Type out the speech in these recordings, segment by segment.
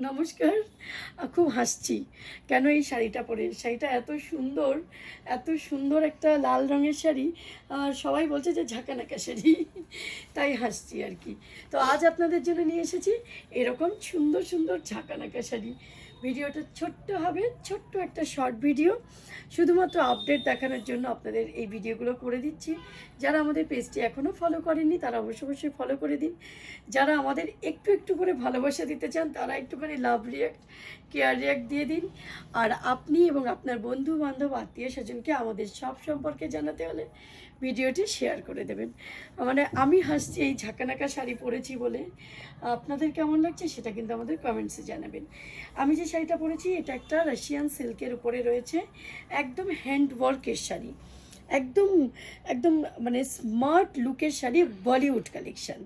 নমস্কার। খুব হাসছি কেন এই শাড়িটা পরে। শাড়িটা এত সুন্দর একটা লাল রঙের শাড়ি। আর সবাই বলছে যে ঝাঁকানাকা শাড়ি, তাই হাসছি আর কি। তো আজ আপনাদের জন্য নিয়ে এসেছি এরকম সুন্দর সুন্দর ঝাঁকানাকা শাড়ি। ভিডিওটা ছোট্ট হবে, ছোট্ট একটা শর্ট ভিডিও, শুধুমাত্র আপডেট দেখানোর জন্য আপনাদের এই ভিডিওগুলো করে দিচ্ছি। যারা আমাদের পেজটি এখনও ফলো করেননি তারা অবশ্যই ফলো করে দিন। যারা আমাদের একটু একটু করে ভালোবাসা দিতে চান তারা একটুখানি লাভ রিয়াক্ট, কেয়ার রিয়াক্ট দিয়ে দিন। আর আপনি এবং আপনার বন্ধু বান্ধব আত্মীয় স্বজনকে আমাদের সব সম্পর্কে জানাতে হলে ভিডিওটি শেয়ার করে দেবেন। মানে আমি হাসছি এই ঝাঁকানাকা শাড়ি পরেছি বলে। আপনাদের কেমন লাগছে সেটা কিন্তু আমাদের কমেন্টসে জানাবেন। আমি যে শাড়িটা পরেছি এটা একটা রাশিয়ান সিল্কের উপরে রয়েছে, একদম হ্যান্ড ওয়ার্কের শাড়ি, একদম একদম মানে স্মার্ট লুকের শাড়ি, বলিউড কালেকশান।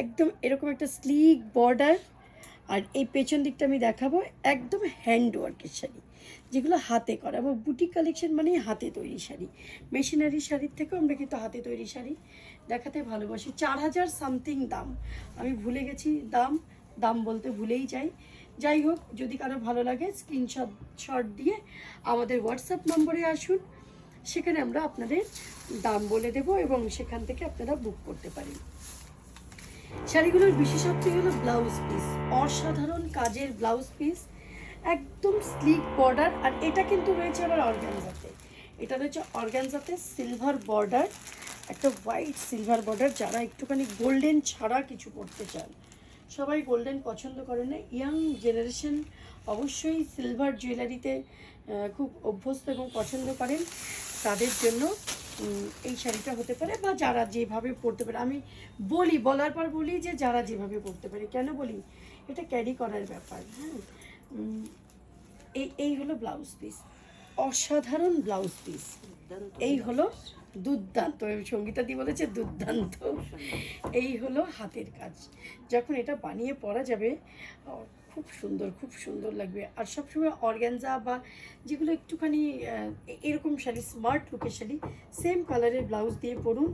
একদম এরকম একটা স্লিক বর্ডার, আর এই পেছন দিকটা আমি দেখাবো একদম হ্যান্ড ওয়ার্কের শাড়ি, যেগুলো হাতে করা। এবং বুটিক কালেকশন মানেই হাতে তৈরি শাড়ি। মেশিনারি শাড়ির থেকেও আমরা কিন্তু হাতে তৈরি শাড়ি দেখাতে ভালোবাসি। 4000 সামথিং দাম, আমি ভুলে গেছি দাম বলতে ভুলেই যাই। যাই হোক, যদি কারো ভালো লাগে স্ক্রিনশট দিয়ে আমাদের হোয়াটসঅ্যাপ নম্বরে আসুন, সেখানে আমরা আপনাদের দাম বলে দেব এবং সেখান থেকে আপনারা বুক করতে পারেন। শাড়িগুলোর বিশেষত্বই হলো ব্লাউজ পিস, অসাধারণ কাজের ব্লাউজ পিস, একদম স্লিক বর্ডার। আর এটা কিন্তু রয়েছে আবার অর্গানজাতে, এটা রয়েছে অর্গানজাতে সিলভার বর্ডার, একটা হোয়াইট সিলভার বর্ডার। যারা একটুখানি গোল্ডেন ছাড়া কিছু পরতে চান, সবাই গোল্ডেন পছন্দ করে না, ইয়াং জেনারেশন অবশ্যই সিলভার জুয়েলারিতে খুব অভ্যস্ত এবং পছন্দ করেন, তাদের জন্য এই শাড়িটা হতে পারে। বা যারা যেভাবে পরতে পারে, আমি বলার পর বলি যে যারা যেভাবে পরতে পারে। কেন বলি? এটা ক্যারি করার ব্যাপার। হ্যাঁ, এই হলো ব্লাউজ পিস, অসাধারণ ব্লাউজ পিস। এই হলো দুর্দান্ত, সঙ্গীতাদি বলেছে দুর্দান্ত। এই হলো হাতের কাজ, যখন এটা বানিয়ে পরা যাবে খুব সুন্দর লাগবে। আর সবসময় অর্গ্যানজা বা যেগুলো একটুখানি এরকম শাড়ি, স্মার্ট লুকের শাড়ি, সেম কালারের ব্লাউজ দিয়ে পরুন,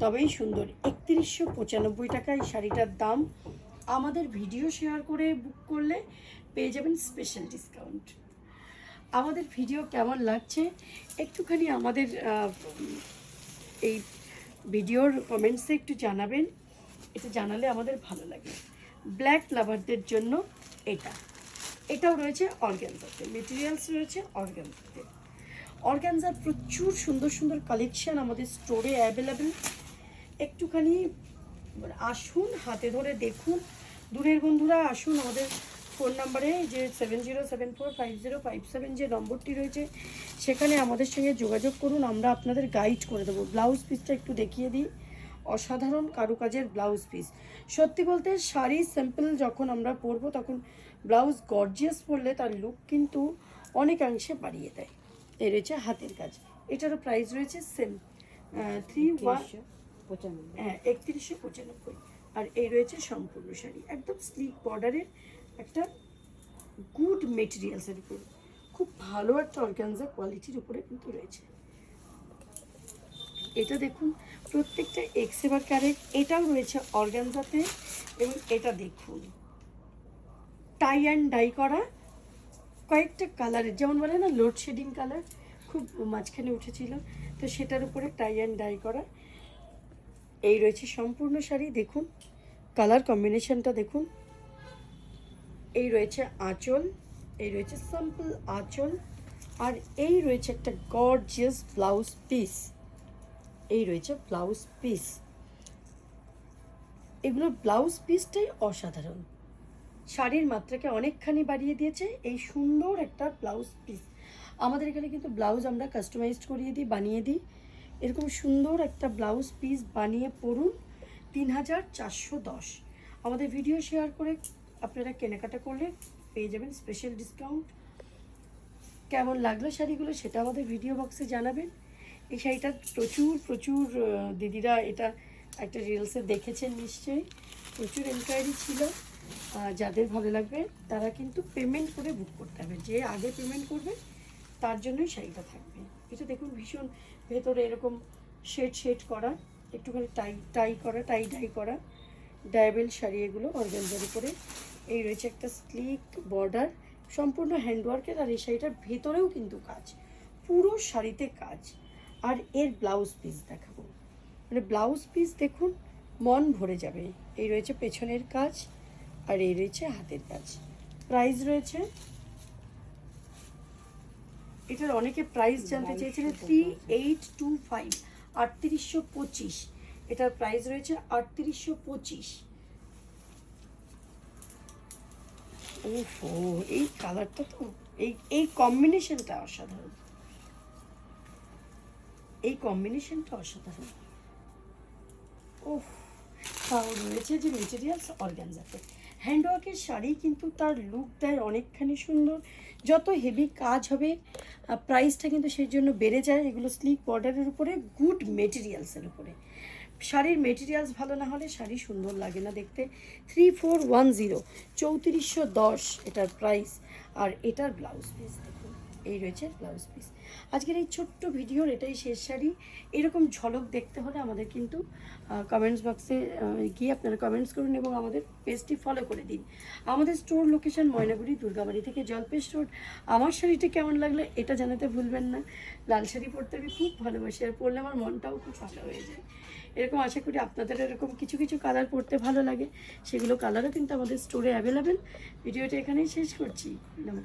তবেই সুন্দর। 3195 টাকা এই শাড়িটার দাম। আমাদের ভিডিও শেয়ার করে বুক করলে পেয়ে যাবেন স্পেশাল ডিসকাউন্ট। আমাদের ভিডিও কেমন লাগছে একটুখানি আমাদের এই ভিডিওর কমেন্টসে একটু জানাবেন, এটা জানালে আমাদের ভালো লাগে। ব্ল্যাক লাভারদের জন্য এটাও রয়েছে অর্গ্যানজাতে, মেটেরিয়ালস রয়েছে অর্গ্যানজাতে। অর্গ্যানজার প্রচুর সুন্দর কালেকশান আমাদের স্টোরে অ্যাভেলেবেল। একটুখানি আসুন, হাতে ধরে দেখুন। দূরের বন্ধুরা আসুন, আমাদের ফোন নাম্বারে যে 70745057 যে নম্বরটি রয়েছে সেখানে আমাদের সঙ্গে যোগাযোগ করুন, আমরা আপনাদের গাইড করে দেবো। ব্লাউজ পিসটা একটু দেখিয়ে দিই, অসাধারণ কারুকাজের ব্লাউজ পিস। সত্যি বলতে শাড়ি সিম্পল যখন আমরা পরবো তখন ব্লাউজ গর্জিয়াস পরলে তার লুক কিন্তু অনেকাংশে বাড়িয়ে দেয়। এই রয়েছে হাতের কাজ, এটারও প্রাইস রয়েছে সেম 3195। আর এই রয়েছে সম্পূর্ণ শাড়ি, একদম স্লিক বর্ডারের একটা গুড মেটেরিয়ালসের উপর, খুব ভালো একটা অর্গানজা কোয়ালিটির উপরে কিন্তু রয়েছে। এটা দেখুন, প্রত্যেকটা এক্সেবার ক্যারেট, এটাও রয়েছে অর্গানজাতে। এবং এটা দেখুন টাই অ্যান্ড ডাই করা, কয়েকটা কালারের, যেমন বলে না লোডশেডিং কালার খুব মাঝখানে উঠেছিল, তো সেটার উপরে টাই অ্যান্ড ডাই করা। এই রয়েছে সম্পূর্ণ শাড়ি, দেখুন কালার কম্বিনেশনটা দেখুন। এই রয়েছে আঁচল, এই রয়েছে সিম্পল আঁচল, আর এই রয়েছে একটা গর্জিয়াস ব্লাউজ পিস। এই রয়েছে ব্লাউজ পিস, এগুলোর ব্লাউজ পিসটাই অসাধারণ, শাড়ির মাত্রাকে অনেকখানি বাড়িয়ে দিয়েছে এই সুন্দর একটা ব্লাউজ পিস। আমাদের এখানে কিন্তু ব্লাউজ আমরা কাস্টমাইজড করিয়ে দিই, বানিয়ে দিই। এরকম সুন্দর একটা ব্লাউজ পিস বানিয়ে পরুন, 3410। আমাদের ভিডিও শেয়ার করে আপনারা কেনাকাটা করলে পেয়ে যাবেন স্পেশাল ডিসকাউন্ট। কেমন লাগলো শাড়িগুলো সেটা আমাদের ভিডিও বক্সে জানাবেন। এই শাড়িটা প্রচুর দিদিরা এটা একটা রিলসে দেখেছেন নিশ্চয়ই, প্রচুর এনকোয়ারি ছিল। যাদের ভালো লাগবে তারা কিন্তু পেমেন্ট করে বুক করতে হবে, যে আগে পেমেন্ট করবে তার জন্যই শাড়িটা থাকবে। এটা দেখুন ভীষণ ভেতরে এরকম শেড করা, একটুখানি টাই ডাই করা, ডায়াবেল শাড়ি, এগুলো অর্গানজার উপরে এই রয়েছে একটা স্লিক বর্ডার, সম্পূর্ণ হ্যান্ডওয়ার্কের, আর এই শাড়িটার ভেতরেও কিন্তু কাজ, পুরো শাড়িতে কাজ। আর এর ব্লাউজ পিস দেখাবো, মানে ব্লাউজ পিস দেখুন, মন ভরে যাবে। এই রয়েছে পেছনের কাজ, আর এই রয়েছে হাতের কাজ। প্রাইস রয়েছে, এটার অনেকে প্রাইস জানতে চেয়েছিলেন, 3825, 3825। এটার প্রাইস রয়েছে 3825। ওহো, এই কালারটা তো, এই কম্বিনেশনটা অসাধারণ, এই কম্বিনেশনটা অসাধারণ। ওহ, তাও রয়েছে যে মেটেরিয়ালস অর্গানজাতে। হ্যান্ডওয়ার্কের শাড়ি কিন্তু তার লুক দেয় অনেকখানি সুন্দর। যত হেভি কাজ হবে প্রাইসটা কিন্তু সেই জন্য বেড়ে যায়। এগুলো স্লিক বর্ডারের উপরে, গুড মেটেরিয়ালসের উপরে। শাড়ির মেটেরিয়ালস ভালো না হলে শাড়ি সুন্দর লাগে না দেখতে। 3410, 3410 এটার প্রাইস। আর এটার ব্লাউজ পিস দেখুন, এই রয়েছে ব্লাউজ পিস। আজকের এই ছোট্ট ভিডিওর এটাই শেষ শাড়ি। এরকম ঝলক দেখতে হলে আমাদের কিন্তু কমেন্টস বক্সে গিয়ে আপনারা কমেন্টস করুন এবং আমাদের পেজটি ফলো করে দিন। আমাদের স্টোর লোকেশন ময়নাগুড়ি, দুর্গাবাড়ি থেকে জলপেশ রোড। আমার শাড়িটা কেমন লাগলো এটা জানাতে ভুলবেন না। লাল শাড়ি পরতে আমি খুব ভালোবাসি, আর পরলে আমার মনটাও খুব ভালো হয়ে যায়। এরকম আশা করি আপনাদের এরকম কিছু কিছু কালার পরতে ভালো লাগে, সেগুলো কালারও কিন্তু আমাদের স্টোরে অ্যাভেলেবেল। ভিডিওটা এখানেই শেষ করছি। নমস্কার।